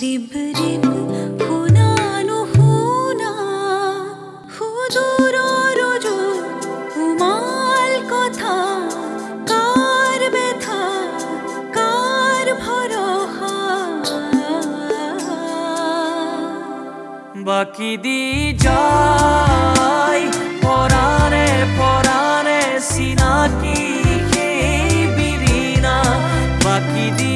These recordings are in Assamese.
रिब रिब हुना नुहुना हुदूर रोजो उमाल कथा कार बेथा कार भरोहा बाकी दी जाय पराने पराने सीना की बिरीना बाकी दी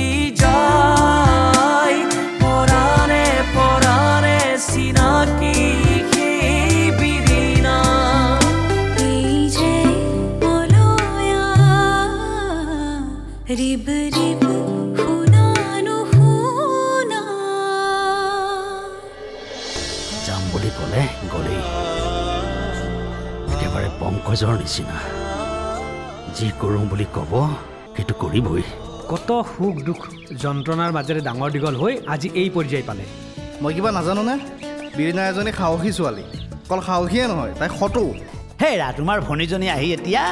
रिब रिब हुना नुहुना जाम বুলি ক'লে গলেই একেবাৰে পংকজৰ নিচিনা যি কৰোঁ বুলি ক'ব সেইটো কৰিবই কত সুখ দুখ যন্ত্ৰণাৰ মাজেৰে ডাঙৰ দীঘল হৈ আজি এই পৰ্যায় পালে মই কিবা নাজানো নে বীৰনা এজনী সাহসী ছোৱালী অকল সাহসীয়ে নহয় তাই খটো হেৰা তোমাৰ ভনীজনী আহি এতিয়া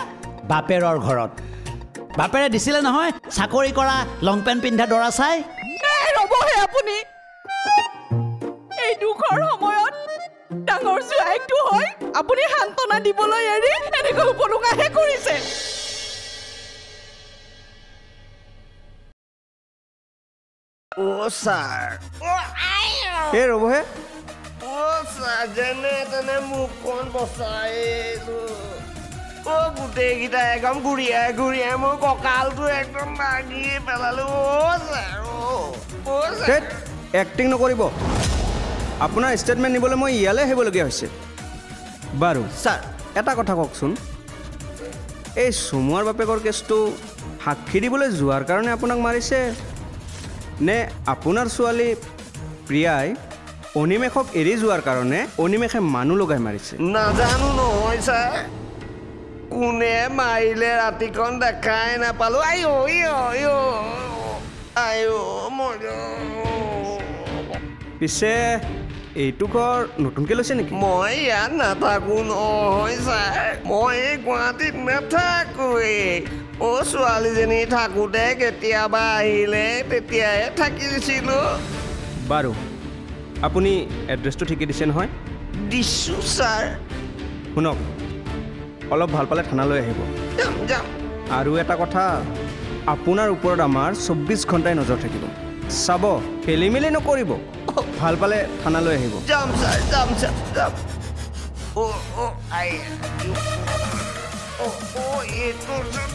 বাপেৰৰ ঘৰত বাপেৰে দিছিলে নহয় চাকৰি কৰা লং পেণ্ট পিন্ধা দৰা চাই ৰবহে আপুনি এই দুখৰ সময়ত ডাঙৰ জোৱাইকটো হয় আপুনি শান্তনা দিবলৈ এৰি এনেকৈ উপলুঙাহে কৰিছে ও স্যাৰ ও আইও এ ৰবহে ও স্যাৰ যেনে তেনে মুখখন বচাইলো ও গোটেইকেইটা একদম ঘূৰিয়াই ঘূৰিয়াই মোৰ কঁকালটো একদম ভাঙি পেলালো ও স্যাৰ ও স্যাৰ এক্টিং নকৰিব আপোনাৰ ষ্টেটমেণ্ট নিবলৈ মই ইয়ালৈ আহিবলগীয়া হৈছে বাৰু ছাৰ এটা কথা কওকচোন এই চুমুৱাৰ বাপেকৰ কেছটো সাক্ষী দিবলৈ যোৱাৰ কাৰণে আপোনাক মাৰিছে নে আপোনাৰ ছোৱালী প্ৰিয়াই অনিমেষক এৰি যোৱাৰ কাৰণে অনিমেষে মানুহ লগাই মাৰিছে নাজানো নহয় ছাৰ কোনে মাৰিলে ৰাতিখন দেখাই নাপালো আইও আইও আইও মই পিছে এইটো ঘৰ নতুনকৈ লৈছে নেকি মই ইয়াত নাথাকো নহয় ছাৰ মই এই গুৱাহাটীত নাথাকোৱেই ও ছোৱালীজনী থাকোঁতে কেতিয়াবা আহিলে তেতিয়াহে থাকি দিছিলোঁ বাৰু আপুনি এড্ৰেছটো ঠিকেই দিছে নহয় দিছোঁ ছাৰ শুনক অলপ ভাল পালে থানালৈ আহিব যাম যাম আৰু এটা কথা আপোনাৰ ওপৰত আমাৰ 24 ঘণ্টাই নজৰ থাকিব চাব খেলি মেলি নকৰিব ভাল পালে থানালৈ আহিব যাম ছাৰ যাম ছাৰ যাম অ' আই এইটো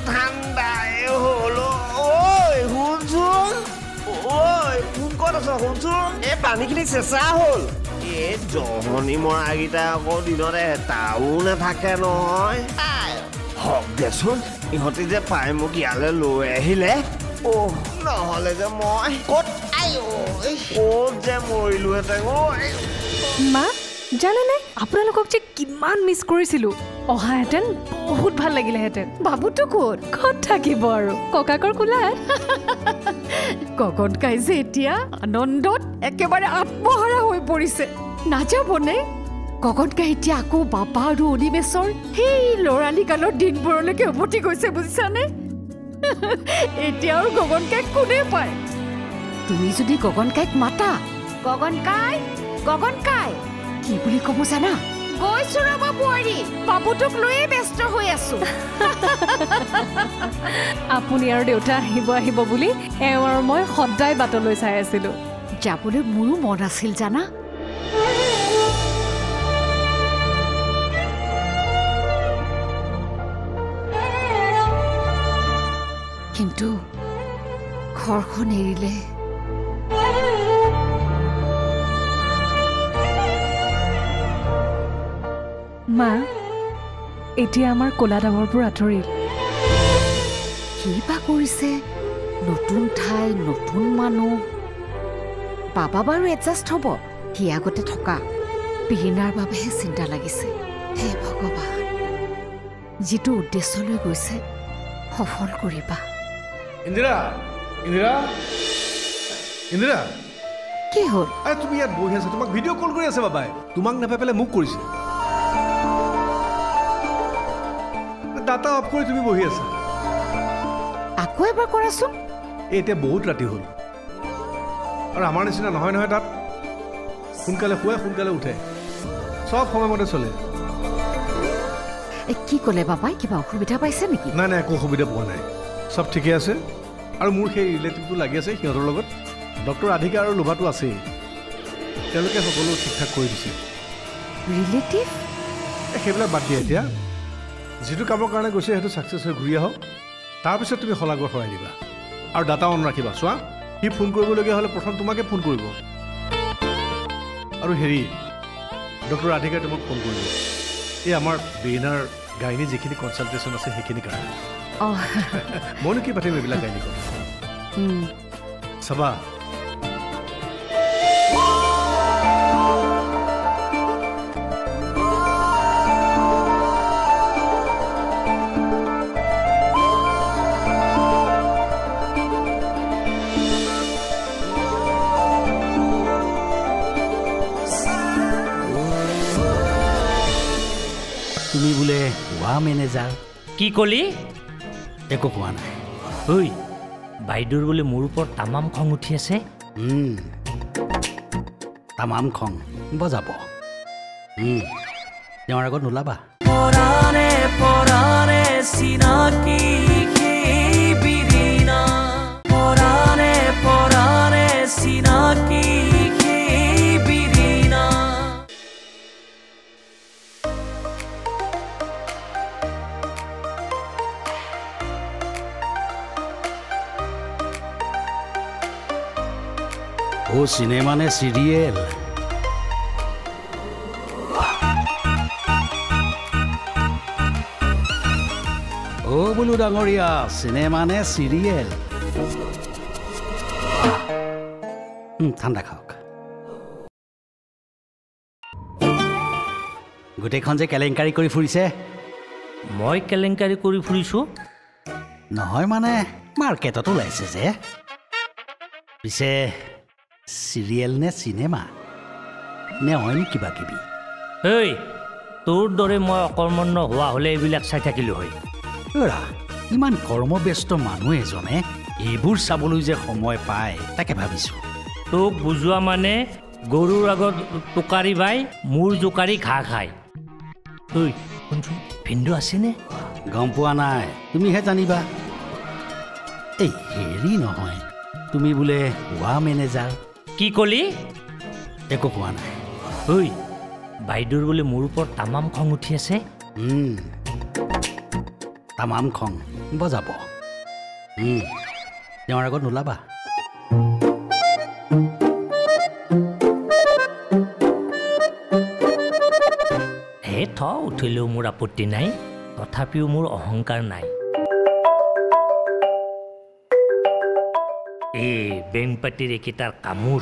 ঠাণ্ডাই হ'ল ঐ শুনচোন ঐ কোন ক'ত আছ শুনচোন এই পানীখিনি চেঁচা হ'ল এই জহনি মৰাকেইটা আকৌ দিনত এটাও নাথাকে নহয় হওক দেচোন ইহঁতি যে পাই মোক ইয়ালৈ লৈ আহিলে নহ'লে যে মই ক'ত ক'ত যে মৰিলোহেঁতেন মা জানেনে আপোনালোকক যে কিমান মিছ কৰিছিলোঁ অহাহেঁতেন বহুত ভাল লাগিলেহেঁতেন বাবুটো ক'ত থাকিব আৰু ককাকৰ কোলাত গগন কাই যে এতিয়া আনন্দত একেবাৰে আত্মহাৰা হৈ পৰিছে নাযাবনে গগন কাই এতিয়া আকৌ বাবা আৰু অনিমেষৰ সেই ল'ৰালি কালৰ দিনবোৰলৈকে উভতি গৈছে বুজিছানে এতিয়া আৰু গগন কাইক কোনে পায় তুমি যদি গগন কাইক মাতা গগন কাই কি বুলি ক'ব জানা গৈছো ৰবা বোৱাৰী বাবুটোক লৈয়ে ব্যস্ত হৈ আছো আপুনি আৰু দেউতা আহিব বুলি এওঁ আৰু মই সদায় বাটলৈ চাই আছিলো যাবলৈ মোৰো মন আছিল জানা কিন্তু ঘৰখন এৰিলে মা এতিয়া আমাৰ ক'লা ডাঙৰবোৰ আঁতৰিল কি বা কৰিছে নতুন ঠাই নতুন মানুহ বাবা বাৰু এডজাষ্ট হ'ব সি আগতে থকা বিৰিণাৰ বাবেহে চিন্তা লাগিছে হে ভগৱান যিটো উদ্দেশ্যলৈ গৈছে সফল কৰিবা ইন্দিৰা ইন্দিৰা ইন্দিৰা কি হ'ল তুমি ইয়াত বহি আছা তোমাক ভিডিঅ' কল কৰি আছে বাবাই তোমাক নাপাই পেলাই মোক কৰিছে ডাটা অফ কৰি তুমি বহি আছা আকৌ এবাৰ কৰাচোন এতিয়া বহুত ৰাতি হ'ল আৰু আমাৰ নিচিনা নহয় নহয় তাত সোনকালে শুৱে সোনকালে উঠে চব সময়মতে চলে কি ক'লে বাবাই কিবা অসুবিধা পাইছে নেকি নাই নাই একো অসুবিধা পোৱা নাই চব ঠিকে আছে আৰু মোৰ সেই ৰিলেটিভটো লাগি আছে সিহঁতৰ লগত ডক্টৰ ৰাধিকা আৰু লোভাটো আছেই তেওঁলোকে সকলো ঠিক ঠাক কৰি দিছে ৰিলেটিভ সেইবিলাক বাদ দিয়া এতিয়া যিটো কামৰ কাৰণে গৈছে সেইটো ছাকচেছ হৈ ঘূৰি আহক তাৰপিছত তুমি শলাগৰ সৰাই দিবা আৰু ডাটা অন ৰাখিবা চোৱা সি ফোন কৰিবলগীয়া হ'লে প্ৰথম তোমাকে ফোন কৰিব আৰু হেৰি ডক্টৰ ৰাধিকাই তোমাক ফোন কৰিব এই আমাৰ ব্ৰেইনাৰ গাইনী যিখিনি কনচালটেশ্যন আছে সেইখিনি কাৰণে মইনো কি পাতিম এইবিলাক গাইনী কথা চাবা তুমি বোলে হোৱা মেনেজাৰ কি কলি একো কোৱা নাই ঐ বাইদেউৰ বোলে মোৰ ওপৰত তামাম খং উঠি আছে তামাম খং বজাব তেওঁৰ আগত নোলাবা পৰাণে পৰাণে চিনাকি বিৰিণা পৰাণে পৰাণে চিনাকি বিৰিণা ও চিনেমা নে চিৰিয়েল ও বোলো ডাঙৰীয়া চিনেমা নে চিৰিয়েল ঠাণ্ডা খাওক গোটেইখন যে কেলেংকাৰী কৰি ফুৰিছে মই কেলেংকাৰী কৰি ফুৰিছোঁ নহয় মানে মাৰ্কেটত ওলাইছে যে পিছে চিৰিয়েল নে চিনেমা নে অইন কিবা কিবি ঐ তোৰ দৰে মই অকৰ্মণ্য হোৱা হ'লে এইবিলাক চাই থাকিলোঁ হয় অৰা ইমান কৰ্মব্যস্ত মানুহ এজনে এইবোৰ চাবলৈ যে সময় পায় তাকে ভাবিছোঁ তোক বুজোৱা মানে গৰুৰ আগত টোকাৰি বাই মূৰ জোকাৰি ঘাঁহ খায় ঐ শুনচোন ভিন্দু আছেনে গম পোৱা নাই তুমিহে জানিবা এই হেৰি নহয় তুমি বোলে হোৱা মেনেজাৰ কি কলি একো কোৱা নাই ঐ বাইদেউৰ বোলে মোৰ ওপৰত তামাম খং উঠি আছে তামাম খং বজাব তেওঁৰ আগত নোলাবা হে থ উঠিলেও মোৰ আপত্তি নাই তথাপিও মোৰ অহংকাৰ নাই এই বেংপাতিৰ এইকেইটাৰ কামোৰ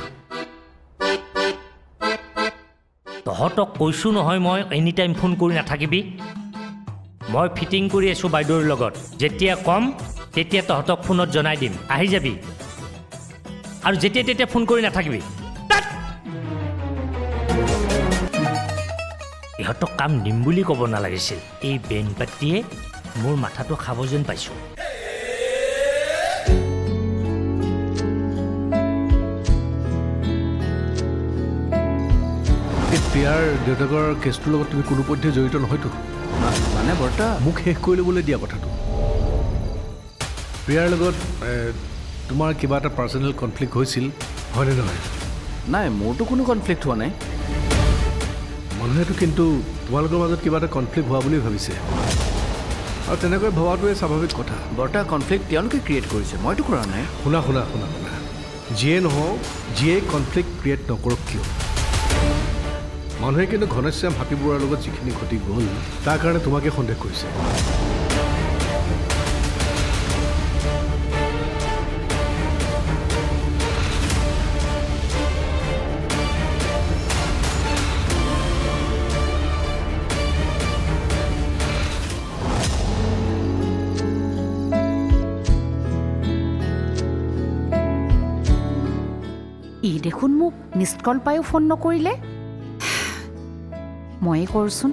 তহঁতক কৈছোঁ নহয় মই এনি টাইম ফোন কৰি নাথাকিবি মই ফিটিং কৰি আছোঁ বাইদেউৰ লগত যেতিয়া কম তেতিয়া তহঁতক ফোনত জনাই দিম আহি যাবি আৰু যেতিয়া তেতিয়া ফোন কৰি নাথাকিবি ইহঁতক কাম দিম বুলি ক'ব নালাগিছিল এই বেংপাতিয়ে মোৰ মাথাটো খাব যেন পাইছোঁ প্ৰিয়াৰ দেউতাকৰ কেছটোৰ লগত তুমি কোনোপধ্যে জড়িত নহয়তো মানে বৰ্তা মোক শেষ কৰি ল'বলৈ দিয়া কথাটো প্ৰিয়াৰ লগত তোমাৰ কিবা এটা পাৰ্চনেল কনফ্লিক্ট হৈছিল হয়নে নহয় নাই মোৰতো কোনো কনফ্লিক্ট হোৱা নাই মানুহেতো কিন্তু তোমালোকৰ মাজত কিবা এটা কনফ্লিক্ট হোৱা বুলি ভাবিছে আৰু তেনেকৈ ভবাটোৱে স্বাভাৱিক কথা বৰ্তা কনফ্লিক্ট তেওঁলোকে ক্ৰিয়েট কৰিছে মইতো কৰা নাই শুনা শুনা শুনা শুনা যিয়ে নহওক যিয়ে কনফ্লিক্ট ক্ৰিয়েট নকৰক কিয় মানুহে কিন্তু ঘনশ্যাম হাতী বৰুৱাৰ লগত যিখিনি ঘটি গ'ল তাৰ কাৰণে তোমাকে সন্দেহ কৰিছে ই দেখোন মোক মিছড কল পায়ো ফোন নকৰিলে ময়ে কৰোঁচোন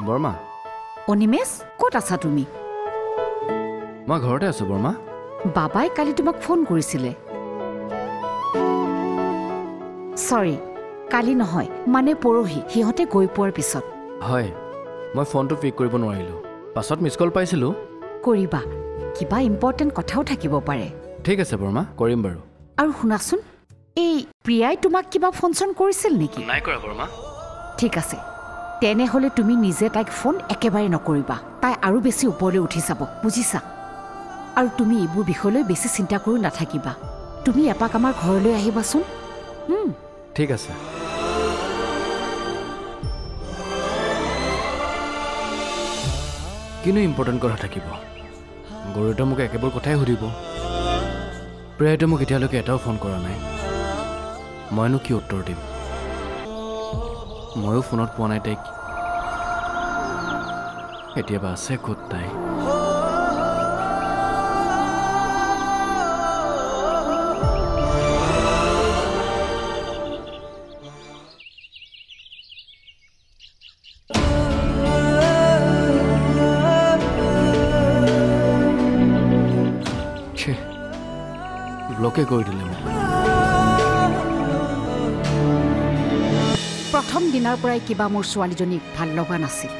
বৰ্মা অনিমেষ ক'ত আছা তুমি মই ঘৰতে আছোঁ বৰ্মা বাবাই কালি তোমাক ফোন কৰিছিলে চৰি কালি নহয় মানে পৰহি সিহঁতে গৈ পোৱাৰ পিছত হয় মই ফোনটো পিক কৰিব নোৱাৰিলোঁ পাছত মিছ কল পাইছিলোঁ কৰিবা কিবা ইম্পৰ্টেণ্ট কথাও থাকিব পাৰে ঠিক আছে বৰ্মা কৰিম বাৰু আৰু শুনাচোন এই প্ৰিয়াই তোমাক কিবা ফোন চোন কৰিছিল নেকি নাই কৰা বৰ্মা ঠিক আছে তেনেহ'লে তুমি নিজে তাইক ফোন একেবাৰে নকৰিবা তাই আৰু বেছি ওপৰলৈ উঠি যাব বুজিছা আৰু তুমি এইবোৰ বিষয়লৈ বেছি চিন্তা কৰি নাথাকিবা তুমি এপাক আমাৰ ঘৰলৈ আহিবাচোন ঠিক আছে কিনো ইম্পৰ্টেণ্ট কথা থাকিব গৰুটো মোক একেবোৰ কথাই সুধিব প্ৰিয়াইটো মোক এতিয়ালৈকে এটাও ফোন কৰা নাই মইনো কি উত্তৰ দিম ময়ো ফোনত পোৱা নাই তাইক কেতিয়াবা আছে ক'ত তাই ব্লকে কৰি দিলে মোক প্ৰথম দিনাৰ পৰাই কিবা মোৰ ছোৱালীজনীক ভাল লগা নাছিল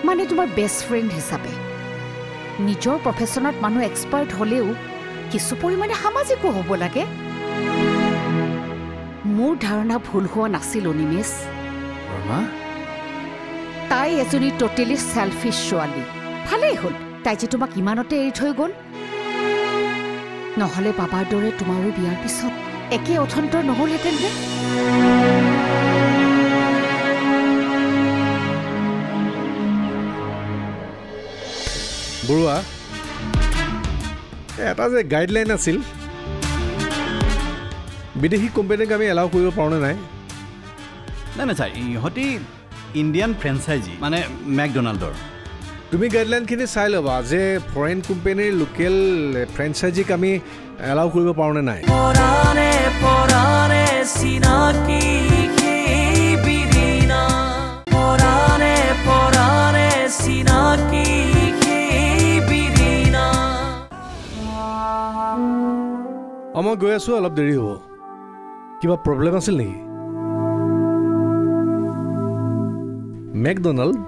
মানে তোমাৰ বেষ্ট ফ্ৰেণ্ড হিচাপে নিজৰ প্ৰফেশ্যনত মানুহ এক্সপাৰ্ট হ'লেও কিছু পৰিমাণে সামাজিকো হ'ব লাগে মোৰ ধাৰণা ভুল হোৱা নাছিল অনিমেষ তাই এজনী টোটেলি চেলফিছ ছোৱালী ভালেই হ'ল তাই যে তোমাক ইমানতে এৰি থৈ গ'ল নহ'লে বাবাৰ দৰে তোমাৰো বিয়াৰ পিছত একে অথন্তৰ নহ'লহেঁতেন যে বৰুৱা এটা যে গাইডলাইন আছিল বিদেশী কোম্পানীক আমি এলাউ কৰিব পাৰোঁনে নাই নাই ছাৰ ইহঁতি ইণ্ডিয়ান ফ্ৰেঞ্চাইজি মানে মেকডনাল্ডৰ তুমি গাইডলাইনখিনি চাই ল'বা যে ফৰেইন কোম্পানীৰ লোকেল ফ্ৰেঞ্চাইজিক আমি এলাউ কৰিব পাৰোঁনে নাই পৰাণে পৰাণে চিনাকি বিৰিণা পৰাণে পৰাণে চিনাকি বিৰিণা মই গৈ আছোঁ অলপ দেৰি হ'ব কিবা প্ৰব্লেম আছিল নেকি মেকডনাল্ড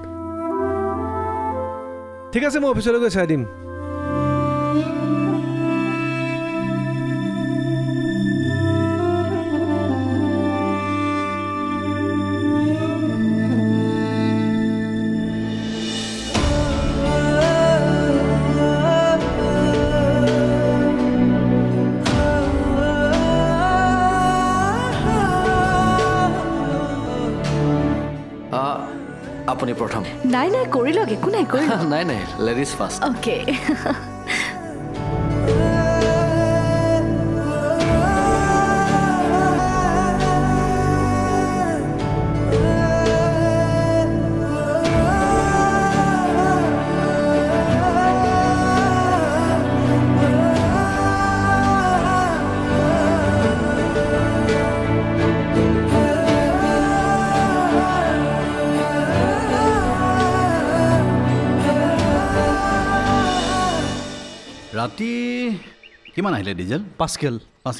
ঠিক আছে মই অফিচলৈ গৈ চাই দিম আপুনি প্ৰথম নাই নাই কৰি লওক একো নাই কৰি নাই নাই লেডিজ ফাৰ্ষ্ট অ'কে ৰাতি কিমান আহিলে ডিজেল 5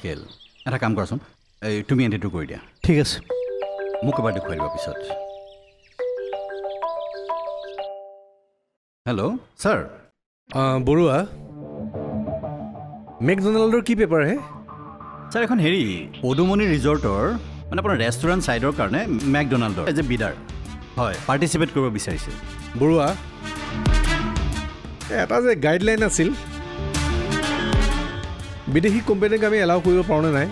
কেল এটা কাম কৰাচোন এই তুমি এণ্ট্ৰিটো কৰি দিয়া ঠিক আছে মোক এবাৰ দেখুৱাই দিবা পিছত হেল্ল' ছাৰ বৰুৱা মেকডনাল্ডৰ কি পেপাৰ হে ছাৰ এখন হেৰি পদুমণি ৰিজৰ্টৰ মানে আপোনাৰ ৰেষ্টুৰেণ্ট ছাইডৰ কাৰণে মেকডনাল্ডৰ এজ এ বিডাৰ হয় পাৰ্টিচিপেট কৰিব বিচাৰিছে বৰুৱা এটা যে গাইডলাইন আছিল বিদেশী কোম্পানীক আমি এলাউ কৰিব পাৰোঁনে নাই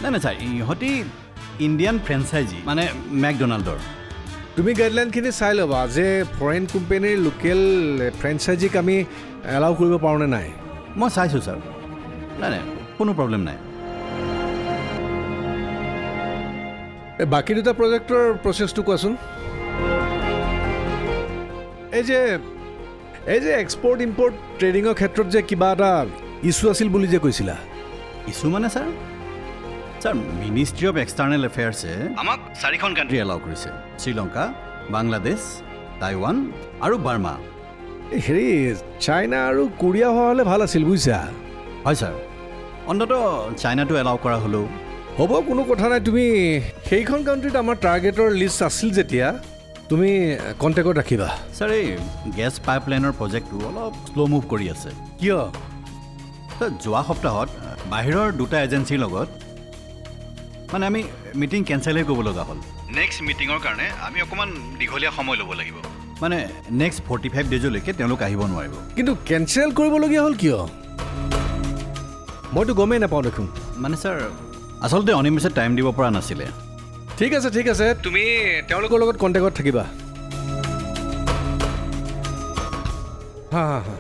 নাই ছাৰ ইহঁতি ইণ্ডিয়ান ফ্ৰেঞ্চাইজি মানে মেকডনাল্ডৰ তুমি গাইডলাইনখিনি চাই ল'বা যে ফৰেইন কোম্পানীৰ লোকেল ফ্ৰেঞ্চাইজিক আমি এলাউ কৰিব পাৰোঁনে নাই মই চাইছোঁ ছাৰ নাই কোনো প্ৰব্লেম নাই বাকী দুটা প্ৰজেক্টৰ প্ৰচেছটো কোৱাচোন এই যে এক্সপৰ্ট ইম্পৰ্ট ট্ৰেডিঙৰ ক্ষেত্ৰত যে কিবা এটা ইছ্যু আছিল বুলি যে কৈছিলা ইছ্যু মানে ছাৰ মিনিষ্ট্ৰী অফ এক্সটাৰ্নেল এফেয়াৰ্ছে আমাক 4খন কাণ্ট্ৰি এলাউ কৰিছে শ্ৰীলংকা বাংলাদেশ, টাইৱান আৰু বাৰ্মা। হেৰি চাইনা আৰু কোৰিয়া হোৱা হ'লে ভাল আছিল বুজিছা। হয় ছাৰ, অন্ততঃ চাইনাটো এলাউ কৰা হ'লেও হ'ব, কোনো কথা নাই। তুমি সেইখন কাণ্ট্ৰিত আমাৰ টাৰ্গেটৰ লিষ্ট আছিল যেতিয়া তুমি কণ্টেক্টত ৰাখিবা। ছাৰ, এই গেছ পাইপলাইনৰ প্ৰজেক্টটো অলপ শ্ল' মুভ কৰি আছে। কিয়? যোৱা সপ্তাহত বাহিৰৰ দুটা এজেঞ্চিৰ লগত মানে আমি মিটিং কেঞ্চেলহে কৰিব লগা হ'ল। নেক্সট মিটিঙৰ কাৰণে আমি অকণমান দীঘলীয়া সময় ল'ব লাগিব। মানে নেক্সট 45 ডেজলৈকে তেওঁলোক আহিব নোৱাৰিব। কিন্তু কেঞ্চেল কৰিবলগীয়া হ'ল কিয়? মইতো গমেই নাপাওঁ দেখোন। মানে ছাৰ, আচলতে অনিমেষে টাইম দিব পৰা নাছিলে। ঠিক আছে, ঠিক আছে, তুমি তেওঁলোকৰ লগত কণ্টেক্টত থাকিবা। হা হা হা।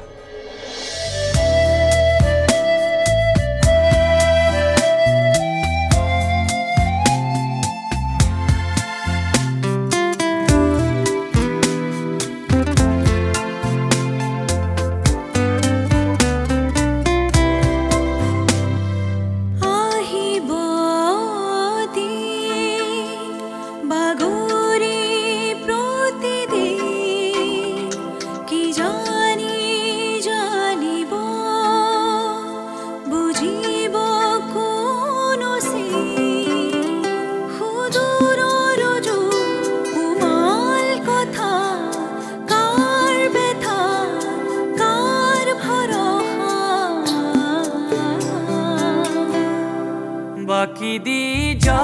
বাকি দি যা